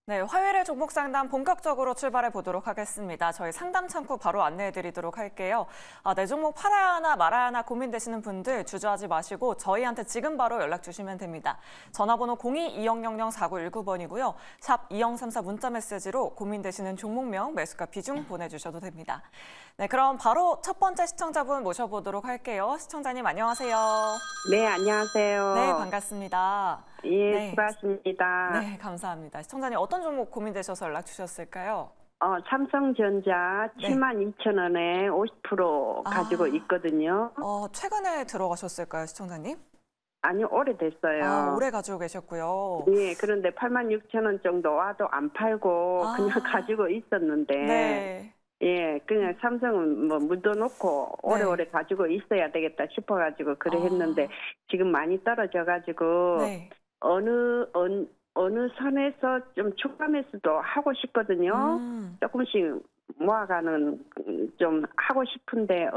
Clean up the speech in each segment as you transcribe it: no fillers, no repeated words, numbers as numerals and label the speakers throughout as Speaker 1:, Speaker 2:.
Speaker 1: 네, 화요일에 종목 상담 본격적으로 출발해 보도록 하겠습니다. 저희 상담 창구 바로 안내해 드리도록 할게요. 내 종목 팔아야 하나 말아야 하나 고민되시는 분들 주저하지 마시고 저희한테 지금 바로 연락 주시면 됩니다. 전화번호 02-2000-4919번이고요. 샵 2034 문자 메시지로 고민되시는 종목명, 매수가 비중 보내주셔도 됩니다. 네, 그럼 바로 첫 번째 시청자분 모셔보도록 할게요. 시청자님 안녕하세요.
Speaker 2: 네, 안녕하세요.
Speaker 1: 네, 반갑습니다.
Speaker 2: 예,
Speaker 1: 네.
Speaker 2: 수고하십니다.
Speaker 1: 네, 감사합니다. 시청자님 어떤 종목 고민되셔서 연락 주셨을까요?
Speaker 2: 삼성전자
Speaker 1: 네.
Speaker 2: 72,000원에 50% 가지고 있거든요.
Speaker 1: 최근에 들어가셨을까요, 시청자님?
Speaker 2: 아니, 오래됐어요.
Speaker 1: 오래 가지고 계셨고요.
Speaker 2: 예, 그런데 86,000원 정도 와도 안 팔고 그냥 가지고 있었는데.
Speaker 1: 네.
Speaker 2: 예, 그냥 삼성은 뭐 묻어놓고 오래오래 가지고 있어야 되겠다 싶어가지고 그래 했는데 지금 많이 떨어져가지고
Speaker 1: 네.
Speaker 2: 어느 선에서 좀 추가 매수도 하고 싶거든요. 조금씩 모아가는 좀 하고 싶은데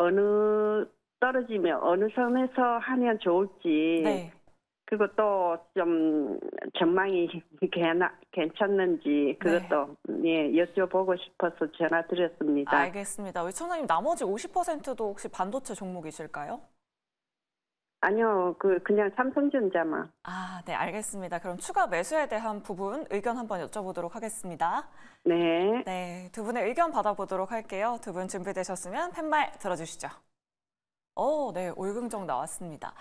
Speaker 2: 떨어지면 어느 선에서 하면 좋을지.
Speaker 1: 네.
Speaker 2: 그리고 또 좀 전망이 괜찮는지 그것도 예, 여쭤보고 싶어서 전화드렸습니다.
Speaker 1: 알겠습니다. 우리 시청자님 나머지 50%도 혹시 반도체 종목이실까요?
Speaker 2: 아니요, 그냥 삼성전자만.
Speaker 1: 네, 알겠습니다. 그럼 추가 매수에 대한 부분 의견 한번 여쭤보도록 하겠습니다.
Speaker 2: 네.
Speaker 1: 네, 두 분의 의견 받아보도록 할게요. 두 분 준비되셨으면 팻말 들어주시죠. 네, 올긍정 나왔습니다.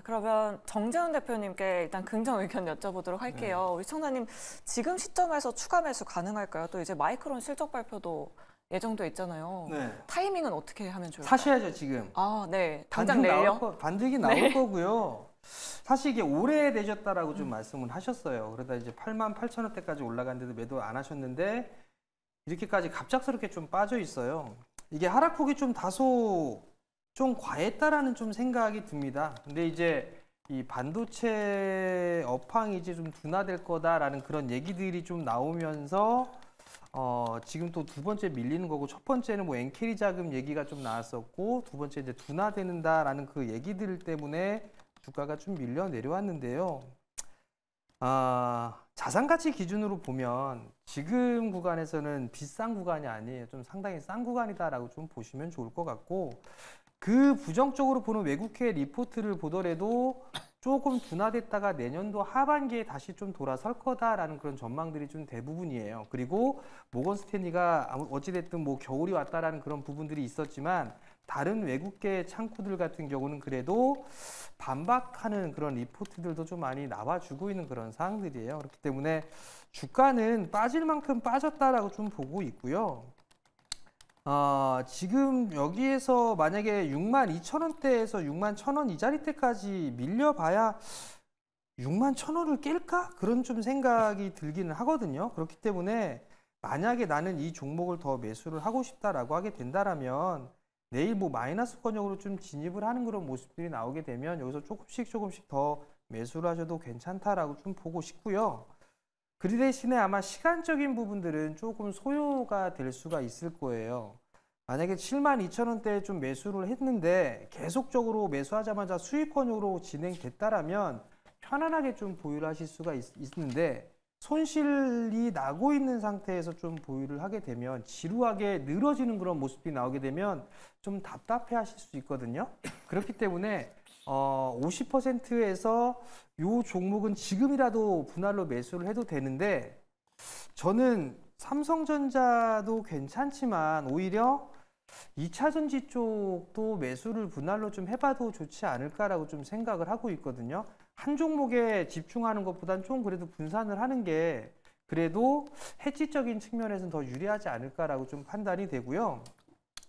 Speaker 1: 그러면 정재훈 대표님께 일단 긍정 의견 여쭤보도록 할게요.
Speaker 3: 네.
Speaker 1: 우리 시청자님 지금 시점에서 추가 매수 가능할까요? 또 이제 마이크론 실적 발표도 예정돼 있잖아요.
Speaker 3: 네.
Speaker 1: 타이밍은 어떻게 하면 좋을까요?
Speaker 3: 사셔야죠, 지금.
Speaker 1: 네. 당장 내일요?
Speaker 3: 반등이 나올 거고요. 사실 이게 오래되셨다라고 좀 말씀을 하셨어요. 그러다 이제 88,000원대까지 올라갔는데도 매도 안 하셨는데 이렇게까지 갑작스럽게 좀 빠져 있어요. 이게 하락폭이 좀 다소 좀 과했다라는 좀 생각이 듭니다. 근데 이제 이 반도체 업황이 이제 좀 둔화될 거다라는 그런 얘기들이 좀 나오면서 지금 또 두 번째 밀리는 거고, 첫 번째는 뭐 엔캐리 자금 얘기가 좀 나왔었고, 두 번째 이제 둔화되는다라는 그 얘기들 때문에 주가가 좀 밀려 내려왔는데요. 자산 가치 기준으로 보면 지금 구간에서는 비싼 구간이 아니에요. 좀 상당히 싼 구간이다라고 좀 보시면 좋을 것 같고, 그 부정적으로 보는 외국계 리포트를 보더라도 조금 둔화됐다가 내년도 하반기에 다시 좀 돌아설 거다라는 그런 전망들이 좀 대부분이에요. 그리고 모건 스탠리가 어찌됐든 뭐 겨울이 왔다라는 그런 부분들이 있었지만 다른 외국계 창구들 같은 경우는 그래도 반박하는 그런 리포트들도 좀 많이 나와주고 있는 그런 상황들이에요. 그렇기 때문에 주가는 빠질 만큼 빠졌다라고 좀 보고 있고요. 지금 여기에서 만약에 62,000원대에서 61,000원 이 자리대까지 밀려봐야 61,000원을 깰까? 그런 좀 생각이 들기는 하거든요. 그렇기 때문에 만약에 나는 이 종목을 더 매수를 하고 싶다라고 하게 된다라면 내일 뭐 마이너스 권역으로 좀 진입을 하는 그런 모습들이 나오게 되면 여기서 조금씩 더 매수를 하셔도 괜찮다라고 좀 보고 싶고요. 그 대신에 아마 시간적인 부분들은 조금 소요가 될 수가 있을 거예요. 만약에 72,000원대에 좀 매수를 했는데 계속적으로 매수하자마자 수익권으로 진행됐다라면 편안하게 좀 보유를 하실 수가 있는데, 손실이 나고 있는 상태에서 좀 보유를 하게 되면 지루하게 늘어지는 그런 모습이 나오게 되면 좀 답답해 하실 수 있거든요. 그렇기 때문에 50%에서 요 종목은 지금이라도 분할로 매수를 해도 되는데, 저는 삼성전자도 괜찮지만 오히려 2차전지 쪽도 매수를 분할로 좀 해봐도 좋지 않을까라고 좀 생각을 하고 있거든요. 한 종목에 집중하는 것보단 좀 그래도 분산을 하는 게 그래도 해지적인 측면에서는 더 유리하지 않을까라고 좀 판단이 되고요.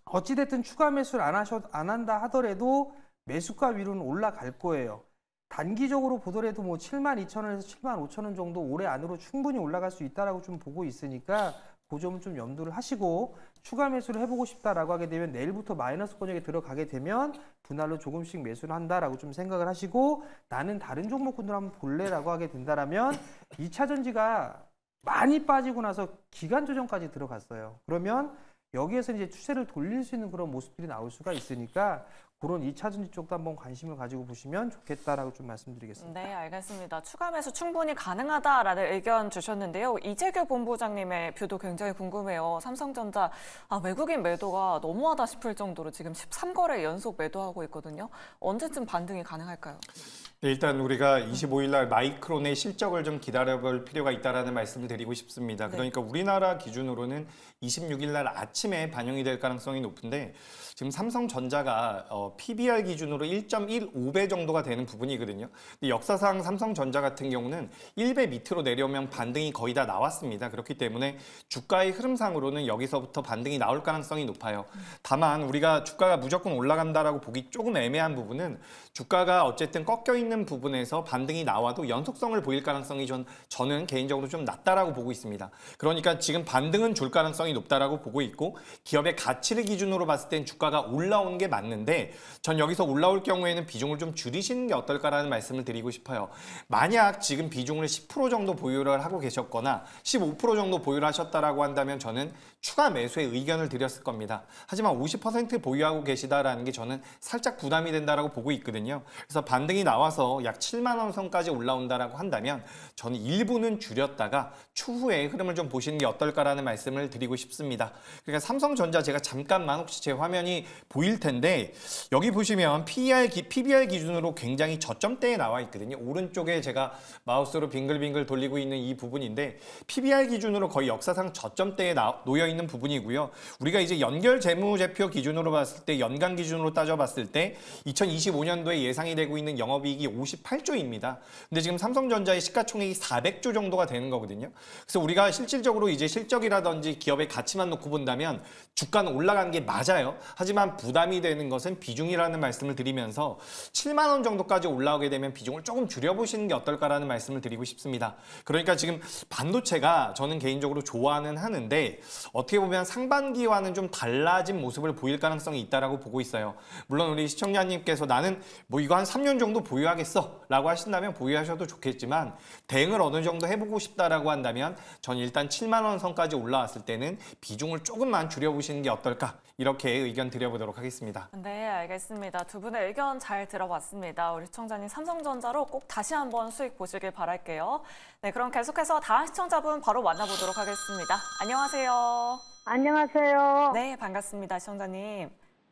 Speaker 3: 어찌됐든 추가 매수를 안 한다 하더라도 매수가 위로는 올라갈 거예요. 단기적으로 보더라도 뭐 72,000원에서 75,000원 정도 올해 안으로 충분히 올라갈 수 있다라고 좀 보고 있으니까 그 점은 좀 염두를 하시고, 추가 매수를 해보고 싶다라고 하게 되면 내일부터 마이너스 권역에 들어가게 되면 분할로 조금씩 매수를 한다라고 좀 생각을 하시고, 나는 다른 종목군들 한번 볼래라고 하게 된다라면 2차 전지가 많이 빠지고 나서 기간 조정까지 들어갔어요. 그러면 여기에서 이제 추세를 돌릴 수 있는 그런 모습들이 나올 수가 있으니까 그런 2차전지 쪽도 한번 관심을 가지고 보시면 좋겠다라고 좀 말씀드리겠습니다.
Speaker 1: 네, 알겠습니다. 추가 매수 충분히 가능하다라는 의견 주셨는데요. 이재규 본부장님의 뷰도 굉장히 궁금해요. 삼성전자 외국인 매도가 너무하다 싶을 정도로 지금 13거래 연속 매도하고 있거든요. 언제쯤 반등이 가능할까요?
Speaker 4: 네, 일단 우리가 25일 날 마이크론의 실적을 좀 기다려볼 필요가 있다라는 말씀을 드리고 싶습니다.
Speaker 1: 네.
Speaker 4: 그러니까 우리나라 기준으로는 26일 날 아침에 반영이 될 가능성이 높은데 지금 삼성전자가 PBR 기준으로 1.15배 정도가 되는 부분이거든요. 근데 역사상 삼성전자 같은 경우는 1배 밑으로 내려오면 반등이 거의 다 나왔습니다. 그렇기 때문에 주가의 흐름상으로는 여기서부터 반등이 나올 가능성이 높아요. 다만 우리가 주가가 무조건 올라간다라고 보기 조금 애매한 부분은 주가가 어쨌든 꺾여 있는 부분에서 반등이 나와도 연속성을 보일 가능성이 저는 개인적으로 좀 낮다라고 보고 있습니다. 그러니까 지금 반등은 줄 가능성이 높다라고 보고 있고 기업의 가치를 기준으로 봤을 땐 주가가 올라오는 게 맞는데 전 여기서 올라올 경우에는 비중을 좀 줄이시는 게 어떨까라는 말씀을 드리고 싶어요. 만약 지금 비중을 10% 정도 보유를 하고 계셨거나 15% 정도 보유를 하셨다라고 한다면 저는 추가 매수의 의견을 드렸을 겁니다. 하지만 50% 보유하고 계시다라는 게 저는 살짝 부담이 된다라고 보고 있거든요. 그래서 반등이 나와서 약 7만 원 선까지 올라온다라고 한다면 저는 일부는 줄였다가 추후에 흐름을 좀 보시는 게 어떨까라는 말씀을 드리고 싶습니다. 그러니까 삼성전자 제가 잠깐만 혹시 제 화면이 보일 텐데 여기 보시면 PBR 기준으로 굉장히 저점대에 나와 있거든요. 오른쪽에 제가 마우스로 빙글빙글 돌리고 있는 이 부분인데 PBR 기준으로 거의 역사상 저점대에 놓여 있는 부분이고요. 우리가 이제 연결 재무제표 기준으로 봤을 때 연간 기준으로 따져봤을 때 2025년도에 예상이 되고 있는 영업이익이 58조입니다. 근데 지금 삼성전자의 시가총액이 400조 정도가 되는 거거든요. 그래서 우리가 실질적으로 이제 실적이라든지 기업의 가치만 놓고 본다면 주가는 올라간 게 맞아요. 하지만 부담이 되는 것은 비중이라는 말씀을 드리면서 7만 원 정도까지 올라오게 되면 비중을 조금 줄여보시는 게 어떨까라는 말씀을 드리고 싶습니다. 그러니까 지금 반도체가 저는 개인적으로 좋아는 하는데 어떻게 보면 상반기와는 좀 달라진 모습을 보일 가능성이 있다라고 보고 있어요. 물론 우리 시청자님께서 나는 뭐 이거 한 3년 정도 보유하겠어 라고 하신다면 보유하셔도 좋겠지만 대응을 어느 정도 해보고 싶다라고 한다면 전 일단 7만 원 선까지 올라왔을 때는 비중을 조금만 줄여보시는 게 어떨까 이렇게 의견 드려보도록 하겠습니다.
Speaker 1: 네, 알겠습니다. 두 분의 의견 잘 들어봤습니다. 우리 시청자님 삼성전자로 꼭 다시 한번 수익 보시길 바랄게요. 네, 그럼 계속해서 다음 시청자분 바로 만나보도록 하겠습니다. 안녕하세요.
Speaker 5: 안녕하세요.
Speaker 1: 네, 반갑습니다, 시청자님.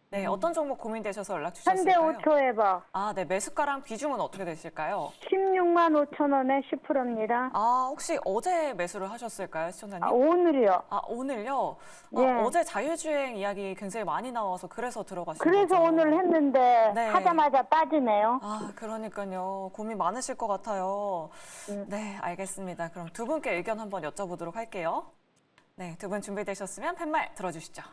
Speaker 1: 네, 어떤 종목 고민되셔서 연락 주셨을까요?
Speaker 5: 현대오토에버
Speaker 1: 네, 매수가랑 비중은 어떻게 되실까요?
Speaker 5: 16만 5천 원에 10%입니다.
Speaker 1: 혹시 어제 매수를 하셨을까요, 시청자님?
Speaker 5: 오늘이요.
Speaker 1: 오늘요?
Speaker 5: 예.
Speaker 1: 어제 자율주행 이야기 굉장히 많이 나와서 그래서 들어가신
Speaker 5: 그래서
Speaker 1: 거죠?
Speaker 5: 오늘 했는데
Speaker 1: 네.
Speaker 5: 하자마자 빠지네요.
Speaker 1: 그러니까요. 고민 많으실 것 같아요. 네, 알겠습니다. 그럼 두 분께 의견 한번 여쭤보도록 할게요. 네, 두 분 준비되셨으면 팻말 들어주시죠.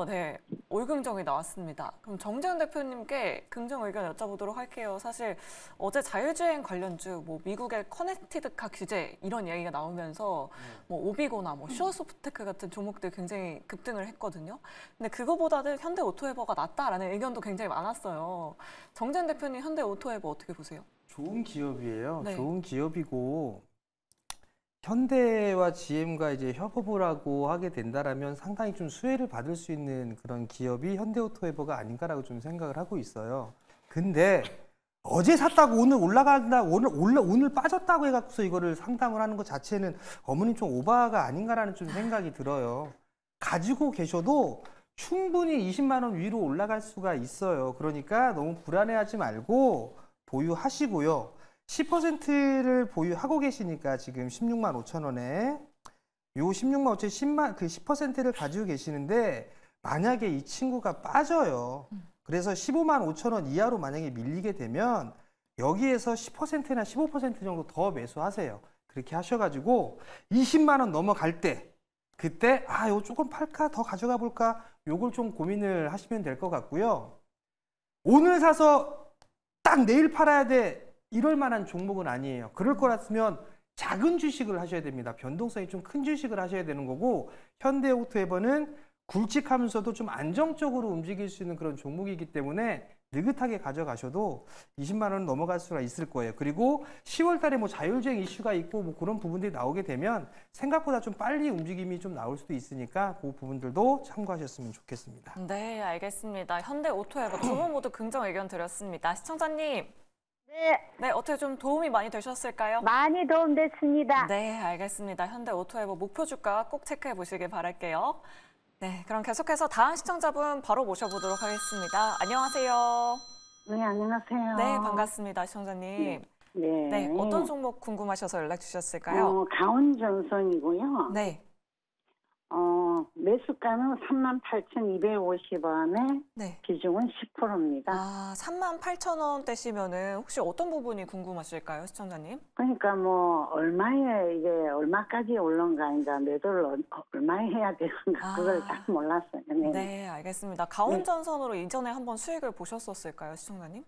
Speaker 1: 네. 올긍정이 나왔습니다. 그럼 정재훈 대표님께 긍정 의견 여쭤보도록 할게요. 사실 어제 자율주행 관련주, 미국의 커넥티드카 규제 이런 얘기가 나오면서 오비고나 슈어소프트테크 같은 종목들 굉장히 급등을 했거든요. 근데 그거보다는 현대오토에버가 낫다라는 의견도 굉장히 많았어요. 정재훈 대표님 현대오토에버 어떻게 보세요?
Speaker 3: 좋은 기업이에요.
Speaker 1: 네.
Speaker 3: 좋은 기업이고 현대와 GM과 이제 협업을 하고 하게 된다라면 상당히 좀 수혜를 받을 수 있는 그런 기업이 현대오토에버가 아닌가라고 좀 생각을 하고 있어요. 근데 어제 샀다고 오늘 올라간다, 오늘 빠졌다고 해갖고서 이거를 상담을 하는 것 자체는 어머님 좀 오바가 아닌가라는 좀 생각이 들어요. 가지고 계셔도 충분히 20만 원 위로 올라갈 수가 있어요. 그러니까 너무 불안해하지 말고 보유하시고요. 10%를 보유하고 계시니까 지금 16만 5천 원에 요 16만 5천 10%를 가지고 계시는데 만약에 이 친구가 빠져요. 그래서 15만 5천 원 이하로 만약에 밀리게 되면 여기에서 10%나 15% 정도 더 매수하세요. 그렇게 하셔가지고 20만 원 넘어갈 때 그때 이거 조금 팔까 더 가져가 볼까 요걸 좀 고민을 하시면 될 것 같고요. 오늘 사서 딱 내일 팔아야 돼 이럴 만한 종목은 아니에요. 그럴 거라면 작은 주식을 하셔야 됩니다. 변동성이 좀 큰 주식을 하셔야 되는 거고 현대오토에버는 굵직하면서도 좀 안정적으로 움직일 수 있는 그런 종목이기 때문에 느긋하게 가져가셔도 20만 원은 넘어갈 수가 있을 거예요. 그리고 10월 달에 뭐 자율주행 이슈가 있고 뭐 그런 부분들이 나오게 되면 생각보다 좀 빨리 움직임이 좀 나올 수도 있으니까 그 부분들도 참고하셨으면 좋겠습니다.
Speaker 1: 네, 알겠습니다. 현대오토에버 두 분 모두 긍정 의견 드렸습니다. 시청자님,
Speaker 5: 네,
Speaker 1: 어떻게 좀 도움이 많이 되셨을까요?
Speaker 5: 많이 도움됐습니다.
Speaker 1: 네, 알겠습니다. 현대오토에버 목표 주가 꼭 체크해 보시길 바랄게요. 네, 그럼 계속해서 다음 시청자분 바로 모셔보도록 하겠습니다. 안녕하세요.
Speaker 6: 네, 안녕하세요.
Speaker 1: 네, 반갑습니다, 시청자님.
Speaker 6: 네.
Speaker 1: 네, 어떤 종목 궁금하셔서 연락 주셨을까요?
Speaker 6: 가온전선이고요.
Speaker 1: 네,
Speaker 6: 매수가는 38,250원에
Speaker 1: 네.
Speaker 6: 비중은 10%입니다.
Speaker 1: 아, 38,000원대시면은 혹시 어떤 부분이 궁금하실까요, 시청자님?
Speaker 6: 그러니까 뭐 얼마에 이게 얼마까지 올라온가 아니라 매도를 얼마에 해야 되는가 그걸 잘 몰랐어요. 네.
Speaker 1: 네, 알겠습니다. 가온전선으로 이전에 한번 수익을 보셨었을까요, 시청자님?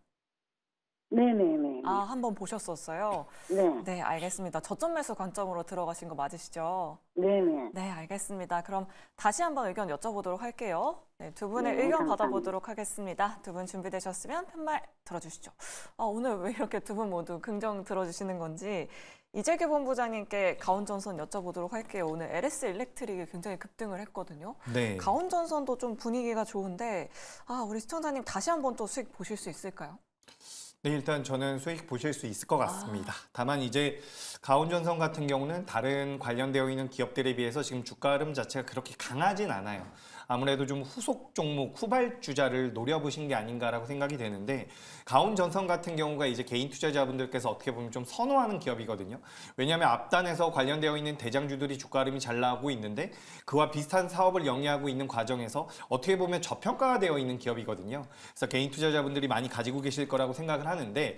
Speaker 6: 네네네.
Speaker 1: 아, 한번 보셨었어요?
Speaker 6: 네.
Speaker 1: 네, 알겠습니다. 저점 매수 관점으로 들어가신 거 맞으시죠?
Speaker 6: 네네.
Speaker 1: 네, 알겠습니다. 그럼 다시 한번 의견 여쭤보도록 할게요. 네, 두 분의
Speaker 6: 네,
Speaker 1: 의견
Speaker 6: 감사합니다.
Speaker 1: 받아보도록 하겠습니다. 두 분 준비되셨으면 편말 들어주시죠. 오늘 왜 이렇게 두 분 모두 긍정 들어주시는 건지 이재규 본부장님께 가온전선 여쭤보도록 할게요. 오늘 LS 일렉트릭이 굉장히 급등을 했거든요.
Speaker 4: 네.
Speaker 1: 가온전선도 좀 분위기가 좋은데 우리 시청자님 다시 한번 또 수익 보실 수 있을까요?
Speaker 4: 네, 일단 저는 수익 보실 수 있을 것 같습니다. 다만 이제 가온전선 같은 경우는 다른 관련되어 있는 기업들에 비해서 지금 주가 흐름 자체가 그렇게 강하진 않아요. 아무래도 좀 후속 종목, 후발주자를 노려보신 게 아닌가라고 생각이 되는데 가온전선 같은 경우가 이제 개인 투자자분들께서 어떻게 보면 좀 선호하는 기업이거든요. 왜냐하면 앞단에서 관련되어 있는 대장주들이 주가 흐름이 잘 나오고 있는데 그와 비슷한 사업을 영위하고 있는 과정에서 어떻게 보면 저평가가 되어 있는 기업이거든요. 그래서 개인 투자자분들이 많이 가지고 계실 거라고 생각을 하는데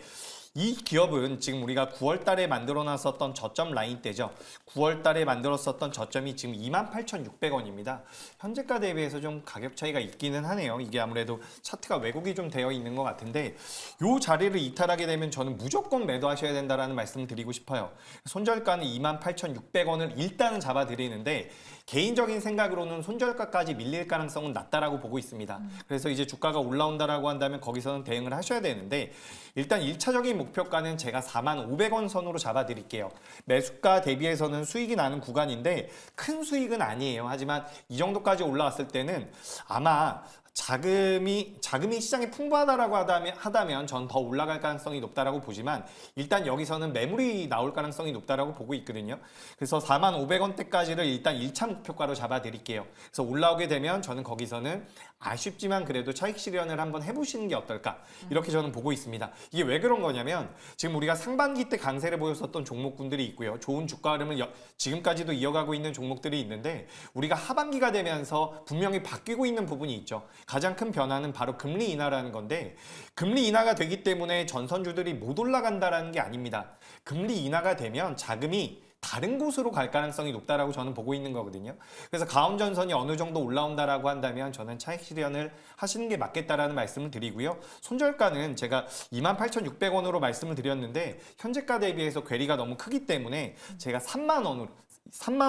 Speaker 4: 이 기업은 지금 우리가 9월 달에 만들어 놨었던 저점 라인대죠. 9월 달에 만들었었던 저점이 지금 28,600원입니다. 현재가 대비해서 좀 가격 차이가 있기는 하네요. 이게 아무래도 차트가 왜곡이 좀 되어 있는 것 같은데 이 자리를 이탈하게 되면 저는 무조건 매도하셔야 된다는 말씀을 드리고 싶어요. 손절가는 28,600원을 일단은 잡아드리는데 개인적인 생각으로는 손절가까지 밀릴 가능성은 낮다라고 보고 있습니다. 그래서 이제 주가가 올라온다라고 한다면 거기서는 대응을 하셔야 되는데 일단 1차적인 목표가는 제가 45,000원 선으로 잡아드릴게요. 매수가 대비해서는 수익이 나는 구간인데 큰 수익은 아니에요. 하지만 이 정도까지 올라왔을 때는 아마 자금이 시장에 풍부하다라고 하다면 전 더 올라갈 가능성이 높다라고 보지만 일단 여기서는 매물이 나올 가능성이 높다라고 보고 있거든요. 그래서 45,000원대까지를 일단 1차 목표가로 잡아드릴게요. 그래서 올라오게 되면 저는 거기서는 아쉽지만 그래도 차익 실현을 한번 해보시는 게 어떨까 이렇게 저는 보고 있습니다. 이게 왜 그런 거냐면 지금 우리가 상반기 때 강세를 보였었던 종목군들이 있고요. 좋은 주가 흐름을 지금까지도 이어가고 있는 종목들이 있는데 우리가 하반기가 되면서 분명히 바뀌고 있는 부분이 있죠. 가장 큰 변화는 바로 금리 인하라는 건데 금리 인하가 되기 때문에 전선주들이 못 올라간다라는 게 아닙니다. 금리 인하가 되면 자금이 다른 곳으로 갈 가능성이 높다라고 저는 보고 있는 거거든요. 그래서 가온전선이 어느 정도 올라온다라고 한다면 저는 차익 실현을 하시는 게 맞겠다라는 말씀을 드리고요. 손절가는 제가 28,600원으로 말씀을 드렸는데 현재가 대비해서 괴리가 너무 크기 때문에 제가 3만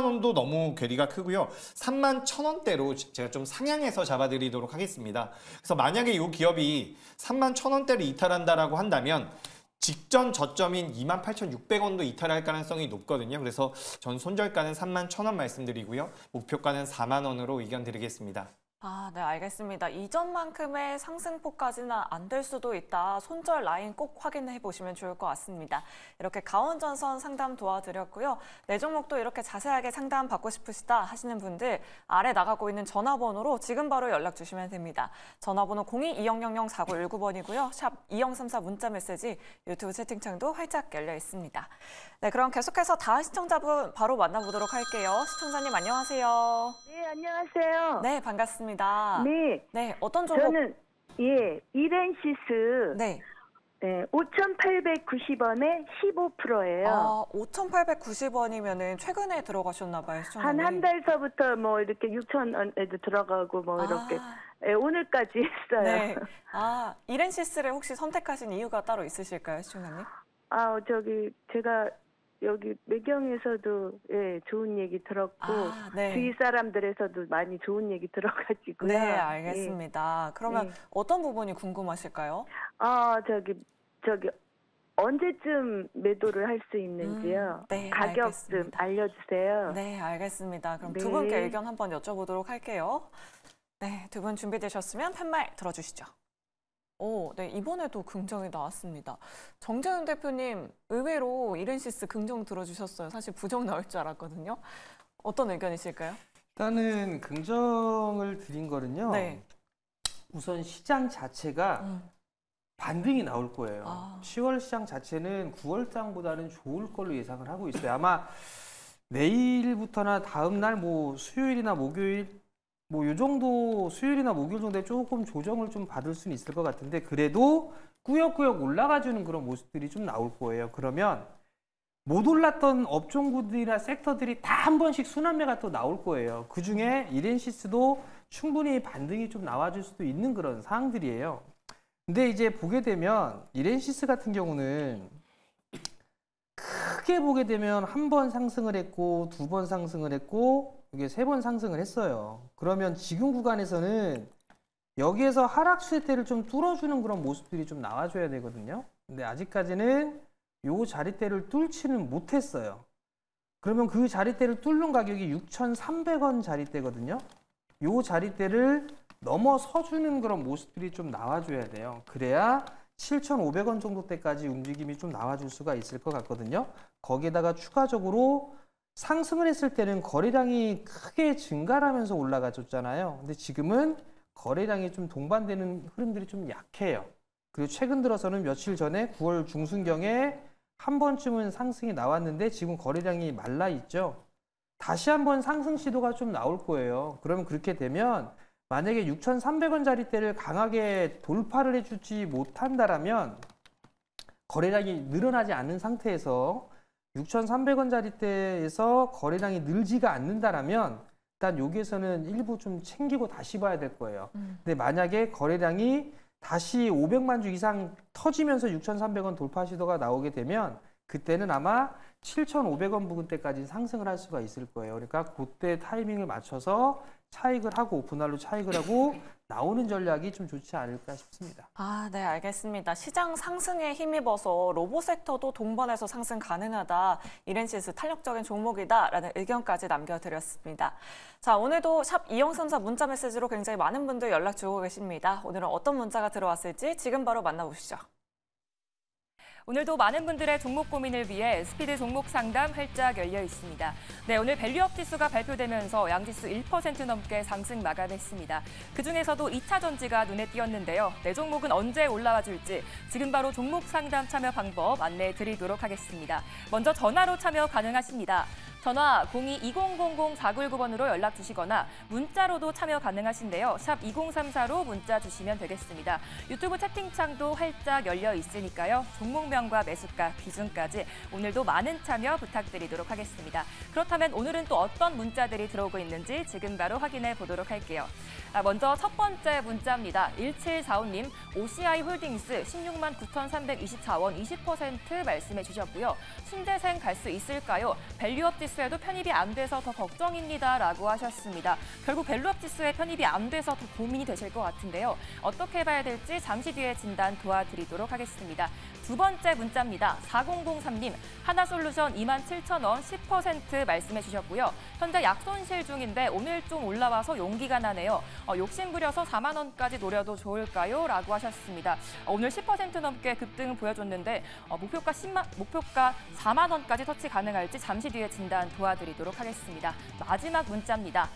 Speaker 4: 원도 너무 괴리가 크고요. 31,000원대로 제가 좀 상향해서 잡아드리도록 하겠습니다. 그래서 만약에 이 기업이 31,000원대를 이탈한다라고 한다면 직전 저점인 28,600원도 이탈할 가능성이 높거든요. 그래서 전 손절가는 31,000원 말씀드리고요. 목표가는 4만 원으로 의견 드리겠습니다.
Speaker 1: 네, 알겠습니다. 이전만큼의 상승폭까지는 안 될 수도 있다. 손절 라인 꼭 확인해 보시면 좋을 것 같습니다. 이렇게 가온전선 상담 도와드렸고요. 내 종목도 이렇게 자세하게 상담 받고 싶으시다 하시는 분들 아래 나가고 있는 전화번호로 지금 바로 연락 주시면 됩니다. 전화번호 02-2000-4919번이고요. 샵 2034 문자 메시지 유튜브 채팅창도 활짝 열려 있습니다. 네, 그럼 계속해서 다음 시청자분 바로 만나보도록 할게요. 시청자님 안녕하세요.
Speaker 7: 네, 안녕하세요.
Speaker 1: 네, 반갑습니다.
Speaker 7: 네,
Speaker 1: 네, 어떤 종목?
Speaker 7: 저는 이렌시스
Speaker 1: 네.
Speaker 7: 5,890원에 15%예요.
Speaker 1: 5,890원이면은 최근에 들어가셨나 봐요, 시청자님.
Speaker 7: 한 달서부터 뭐 이렇게 6,000원에도 들어가고 뭐 이렇게 오늘까지 했어요.
Speaker 1: 네. 이렌시스를 혹시 선택하신 이유가 따로 있으실까요, 시청자님?
Speaker 7: 제가 여기 매경에서도 예, 좋은 얘기 들었고
Speaker 1: 네.
Speaker 7: 주위 사람들에서도 많이 좋은 얘기 들어가지고요.
Speaker 1: 네, 알겠습니다.
Speaker 7: 예.
Speaker 1: 그러면
Speaker 7: 네.
Speaker 1: 어떤 부분이 궁금하실까요?
Speaker 7: 저기 언제쯤 매도를 할 수 있는지요?
Speaker 1: 네,
Speaker 7: 가격
Speaker 1: 알겠습니다.
Speaker 7: 좀 알려주세요.
Speaker 1: 네, 알겠습니다. 그럼 두
Speaker 7: 네.
Speaker 1: 분께 의견 한번 여쭤보도록 할게요. 네, 두 분 준비되셨으면 팻말 들어주시죠. 네, 이번에도 긍정이 나왔습니다. 정재훈 대표님, 의외로 이렌시스 긍정 들어주셨어요. 사실 부정 나올 줄 알았거든요. 어떤 의견이실까요?
Speaker 3: 일단은 긍정을 드린 거는요.
Speaker 1: 네.
Speaker 3: 우선 시장 자체가 반등이 나올 거예요. 10월 시장 자체는 9월 장보다는 좋을 걸로 예상을 하고 있어요. 아마 내일부터나 다음 날 뭐 수요일이나 목요일 뭐 요 정도 수요일이나 목요일 정도에 조금 조정을 좀 받을 수는 있을 것 같은데 그래도 꾸역꾸역 올라가주는 그런 모습들이 좀 나올 거예요. 그러면 못 올랐던 업종군들이나 섹터들이 다 한 번씩 순환매가 또 나올 거예요. 그중에 이렌시스도 충분히 반등이 좀 나와줄 수도 있는 그런 상황들이에요. 근데 이제 보게 되면 이렌시스 같은 경우는 크게 보게 되면 한 번 상승을 했고 두 번 상승을 했고 이게 3번 상승을 했어요. 그러면 지금 구간에서는 여기에서 하락 추세대를 좀 뚫어주는 그런 모습들이 좀 나와줘야 되거든요. 근데 아직까지는 요 자리대를 뚫지는 못했어요. 그러면 그 자리대를 뚫는 가격이 6,300원 자리대거든요. 요 자리대를 넘어서주는 그런 모습들이 좀 나와줘야 돼요. 그래야 7,500원 정도 때까지 움직임이 좀 나와줄 수가 있을 것 같거든요. 거기에다가 추가적으로 상승을 했을 때는 거래량이 크게 증가를 하면서 올라가줬잖아요. 근데 지금은 거래량이 좀 동반되는 흐름들이 좀 약해요. 그리고 최근 들어서는 며칠 전에 9월 중순경에 한 번쯤은 상승이 나왔는데 지금 거래량이 말라 있죠. 다시 한번 상승 시도가 좀 나올 거예요. 그러면 그렇게 되면 만약에 6,300원 자리대를 강하게 돌파를 해주지 못한다라면 거래량이 늘어나지 않는 상태에서 6,300원 자리대에서 거래량이 늘지가 않는다라면 일단 여기에서는 일부 좀 챙기고 다시 봐야 될 거예요. 근데 만약에 거래량이 다시 500만 주 이상 터지면서 6,300원 돌파 시도가 나오게 되면 그때는 아마 7,500원 부근대까지 상승을 할 수가 있을 거예요. 그러니까 그때 타이밍을 맞춰서 차익을 하고 분할로 차익을 하고 나오는 전략이 좀 좋지 않을까 싶습니다.
Speaker 1: 네, 알겠습니다. 시장 상승에 힘입어서 로봇 섹터도 동반해서 상승 가능하다. 이렌시스 탄력적인 종목이다라는 의견까지 남겨드렸습니다. 자, 오늘도 샵 2034 문자 메시지로 굉장히 많은 분들 연락 주고 계십니다. 오늘은 어떤 문자가 들어왔을지 지금 바로 만나보시죠.
Speaker 8: 오늘도 많은 분들의 종목 고민을 위해 스피드 종목 상담 활짝 열려 있습니다. 네, 오늘 밸류업 지수가 발표되면서 양지수 1% 넘게 상승 마감했습니다. 그중에서도 2차 전지가 눈에 띄었는데요. 네 종목은 언제 올라와 줄지 지금 바로 종목 상담 참여 방법 안내해 드리도록 하겠습니다. 먼저 전화로 참여 가능하십니다. 전화 02-2000-499번으로 연락 주시거나 문자로도 참여 가능하신데요. 샵 2034로 문자 주시면 되겠습니다. 유튜브 채팅창도 활짝 열려 있으니까요. 종목명과 매수가, 비중까지 오늘도 많은 참여 부탁드리도록 하겠습니다. 그렇다면 오늘은 또 어떤 문자들이 들어오고 있는지 지금 바로 확인해 보도록 할게요. 먼저 첫 번째 문자입니다. 1745님, OCI 홀딩스 16만 9,324원 20% 말씀해 주셨고요. 순대생 갈 수 있을까요? 밸류업 지수에도 편입이 안 돼서 더 걱정입니다. 라고 하셨습니다. 결국 밸류업 지수에 편입이 안 돼서 더 고민이 되실 것 같은데요. 어떻게 봐야 될지 잠시 뒤에 진단 도와드리도록 하겠습니다. 두 번째 문자입니다. 4003님, 하나솔루션 27,000원 10% 말씀해 주셨고요. 현재 약손실 중인데 오늘 좀 올라와서 용기가 나네요. 욕심부려서 4만 원까지 노려도 좋을까요? 라고 하셨습니다. 오늘 10% 넘게 급등을 보여줬는데 목표가 4만 원까지 터치 가능할지 잠시 뒤에 진단 도와드리도록 하겠습니다. 마지막 문자입니다.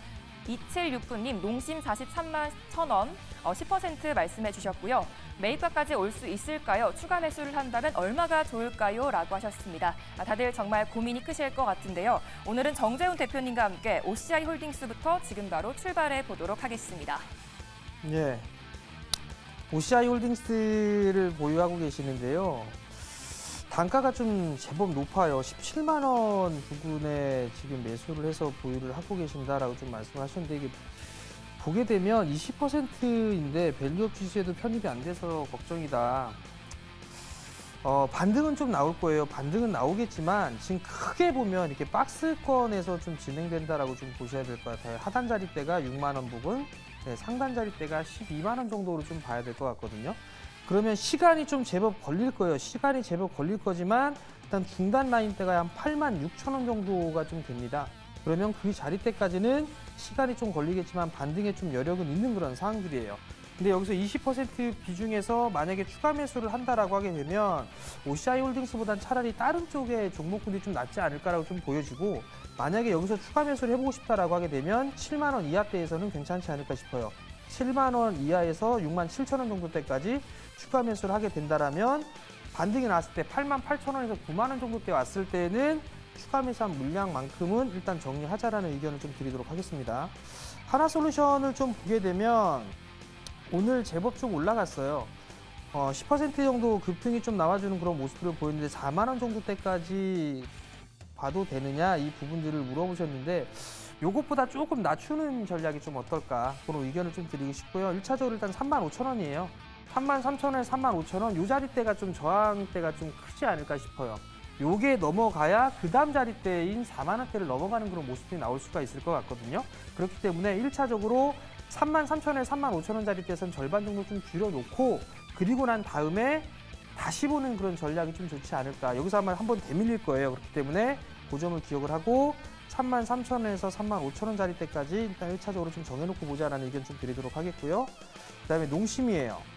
Speaker 8: 2769님, 농심 43만 1,000원 10% 말씀해 주셨고요. 매입가까지 올 수 있을까요? 추가 매수를 한다면 얼마가 좋을까요? 라고 하셨습니다. 다들 정말 고민이 크실 것 같은데요. 오늘은 정재훈 대표님과 함께 OCI 홀딩스부터 지금 바로 출발해 보도록 하겠습니다.
Speaker 3: 예, OCI 홀딩스를 보유하고 계시는데요. 단가가 좀 제법 높아요. 17만 원 부근에 지금 매수를 해서 보유를 하고 계신다라고 좀 말씀하셨는데 이게 보게 되면 20%인데 밸류업 지수에도 편입이 안 돼서 걱정이다. 반등은 좀 나올 거예요. 반등은 나오겠지만 지금 크게 보면 이렇게 박스권에서 좀 진행된다라고 좀 보셔야 될 것 같아요. 하단 자리대가 6만 원 부근, 네, 상단 자리대가 12만 원 정도로 좀 봐야 될 것 같거든요. 그러면 시간이 좀 제법 걸릴 거예요. 시간이 제법 걸릴 거지만 일단 중단 라인대가 한 8만 6천 원 정도가 좀 됩니다. 그러면 그 자리대까지는 시간이 좀 걸리겠지만 반등에 좀 여력은 있는 그런 상황들이에요. 근데 여기서 20% 비중에서 만약에 추가 매수를 한다라고 하게 되면 OCI 홀딩스보단 차라리 다른 쪽의 종목군이 좀 낫지 않을까라고 좀 보여지고, 만약에 여기서 추가 매수를 해보고 싶다라고 하게 되면 7만 원 이하대에서는 괜찮지 않을까 싶어요. 7만 원 이하에서 6만 7천 원 정도 대까지 추가 매수를 하게 된다라면 반등이 나왔을 때 8만 8천 원에서 9만 원 정도 대 왔을 때는 추가 매수한 물량만큼은 일단 정리하자라는 의견을 좀 드리도록 하겠습니다. 하나솔루션을 좀 보게 되면 오늘 제법 좀 올라갔어요. 10% 정도 급등이 좀 나와주는 그런 모습들을 보였는데 4만 원 정도 대까지 봐도 되느냐 이 부분들을 물어보셨는데 요것보다 조금 낮추는 전략이 좀 어떨까 그런 의견을 좀 드리고 싶고요. 1차적으로 일단 3만 5천 원이에요. 3만 3천 원에 3만 5천 원 요 자리대가 좀 저항대가 좀 크지 않을까 싶어요. 요게 넘어가야 그 다음 자리대인 4만 원대를 넘어가는 그런 모습이 나올 수가 있을 것 같거든요. 그렇기 때문에 1차적으로 3만 3천 원에 3만 5천 원 자리대에서는 절반 정도 좀 줄여놓고 그리고 난 다음에 다시 보는 그런 전략이 좀 좋지 않을까. 여기서 한번 되밀릴 거예요. 그렇기 때문에 그 점을 기억을 하고 3만 3천 원에서 3만 5천 원 자리대까지 일단 1차적으로 좀 정해놓고 보자라는 의견 좀 드리도록 하겠고요. 그다음에 농심이에요.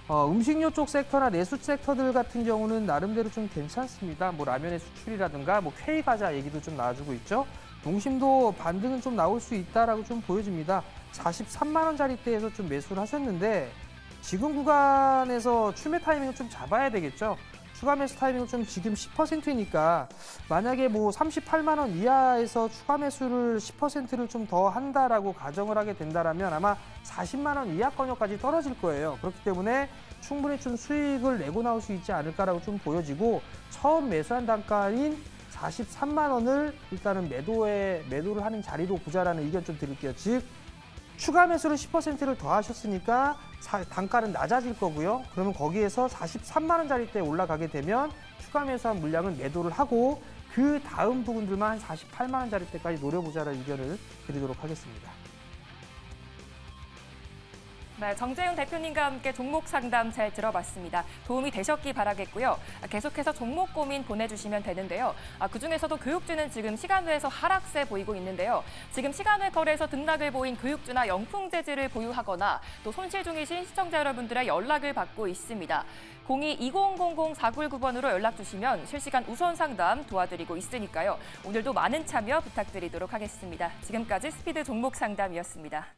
Speaker 3: 음식료 쪽 섹터나 내수 섹터들 같은 경우는 나름대로 좀 괜찮습니다. 뭐 라면의 수출이라든가 뭐 K 과자 얘기도 좀 나와주고 있죠. 농심도 반등은 좀 나올 수 있다라고 좀 보여집니다. 43만 원 자리대에서 좀 매수를 하셨는데 지금 구간에서 추매 타이밍을 좀 잡아야 되겠죠. 추가 매수 타이밍은 좀 지금 10%니까 만약에 뭐 38만 원 이하에서 추가 매수를 10%를 좀 더 한다라고 가정을 하게 된다라면 아마 40만 원 이하권역까지 떨어질 거예요. 그렇기 때문에 충분히 좀 수익을 내고 나올 수 있지 않을까라고 좀 보여지고 처음 매수한 단가인 43만 원을 일단은 매도를 하는 자리로 보자라는 의견 좀 드릴게요. 즉 추가 매수를 10%를 더 하셨으니까 단가는 낮아질 거고요. 그러면 거기에서 43만 원짜리대 올라가게 되면 추가 매수한 물량은 매도를 하고 그 다음 부분들만 한 48만 원짜리대까지 노려보자라는 의견을 드리도록 하겠습니다.
Speaker 8: 네, 정재훈 대표님과 함께 종목 상담 잘 들어봤습니다. 도움이 되셨기 바라겠고요. 계속해서 종목 고민 보내주시면 되는데요. 그중에서도 교육주는 지금 시간외에서 하락세 보이고 있는데요. 지금 시간외 거래에서 등락을 보인 교육주나 영풍재질을 보유하거나 또 손실 중이신 시청자 여러분들의 연락을 받고 있습니다. 02-2000-4919번으로 연락 주시면 실시간 우선 상담 도와드리고 있으니까요. 오늘도 많은 참여 부탁드리도록 하겠습니다. 지금까지 스피드 종목 상담이었습니다.